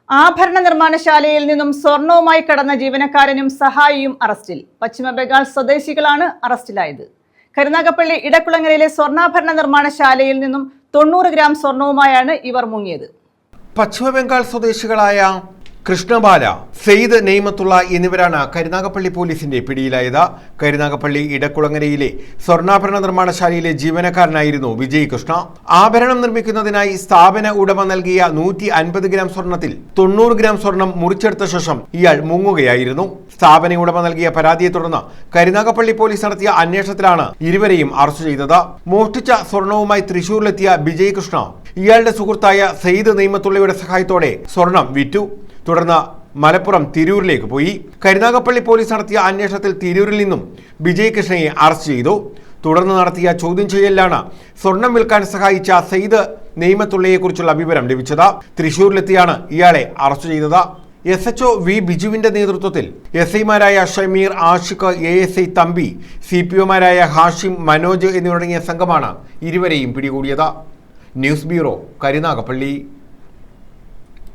ആഭരണ നിർമ്മാണശാലയിൽ നിന്നും സ്വർണവുമായി കടന്ന ജീവനക്കാരനും സഹായിയും അറസ്റ്റിൽ. പശ്ചിമബംഗാൾ സ്വദേശികളാണ് അറസ്റ്റിലായത്. കരുനാഗപ്പള്ളി ഇടക്കുളങ്ങരയിലെ സ്വർണ്ണാഭരണ നിർമ്മാണശാലയിൽ നിന്നും 90 ഗ്രാം സ്വർണവുമായാണ് ഇവർ മുങ്ങിയത്. പശ്ചിമബംഗാൾ സ്വദേശികളായ കൃഷ്ണബാല, സെയ്ദ് നെയ്മത്തുള്ള എന്നിവരാണ് കരുനാഗപ്പള്ളി പോലീസിന്റെ പിടിയിലായത്. കരുനാഗപ്പള്ളി ഇടക്കുളങ്ങരയിലെ സ്വർണ്ണാഭരണ നിർമ്മാണശാലയിലെ ജീവനക്കാരനായിരുന്നു വിജയ് കൃഷ്ണ. ആഭരണം നിർമ്മിക്കുന്നതിനായി സ്ഥാപന ഉടമ നൽകിയ 150 ഗ്രാം സ്വർണത്തിൽ 90 ഗ്രാം സ്വർണം മുറിച്ചെടുത്ത ശേഷം ഇയാൾ മുങ്ങുകയായിരുന്നു. സ്ഥാപന ഉടമ നൽകിയ പരാതിയെ തുടർന്ന് കരുനാഗപ്പള്ളി പോലീസ് നടത്തിയ അന്വേഷണത്തിലാണ് ഇരുവരെയും അറസ്റ്റ് ചെയ്തത്. മോഷ്ടിച്ച സ്വർണവുമായി തൃശൂരിലെത്തിയ വിജയ് കൃഷ്ണ ഇയാളുടെ സുഹൃത്തായ സെയ്ദ് നെയ്മത്തുള്ളയുടെ സഹായത്തോടെ സ്വർണം വിറ്റു. തുടർന്ന് മലപ്പുറം തിരൂരിലേക്ക് പോയി. കരുനാഗപ്പള്ളി പോലീസ് നടത്തിയ അന്വേഷണത്തിൽ തിരൂരിൽ നിന്നും വിജയ് കൃഷ്ണയെ അറസ്റ്റ് ചെയ്തു. തുടർന്ന് നടത്തിയ ചോദ്യം ചെയ്യലിലാണ് സ്വർണം വിൽക്കാൻ സഹായിച്ച സെയ്ദ് നെയ്മത്തുള്ളയെക്കുറിച്ചുള്ള വിവരം ലഭിച്ചത്. തൃശൂരിലെത്തിയാണ് ഇയാളെ അറസ്റ്റ് ചെയ്തത്. SHO വി ബിജുവിന്റെ നേതൃത്വത്തിൽ SIമാരായ ഷമീർ, ആഷിഖ്, ASI തമ്പി, CPOമാരായ ഹാഷിം, മനോജ് എന്നിവരടങ്ങിയ സംഘമാണ് ഇരുവരെയും പിടികൂടിയത്. News bureau, Karunagappally.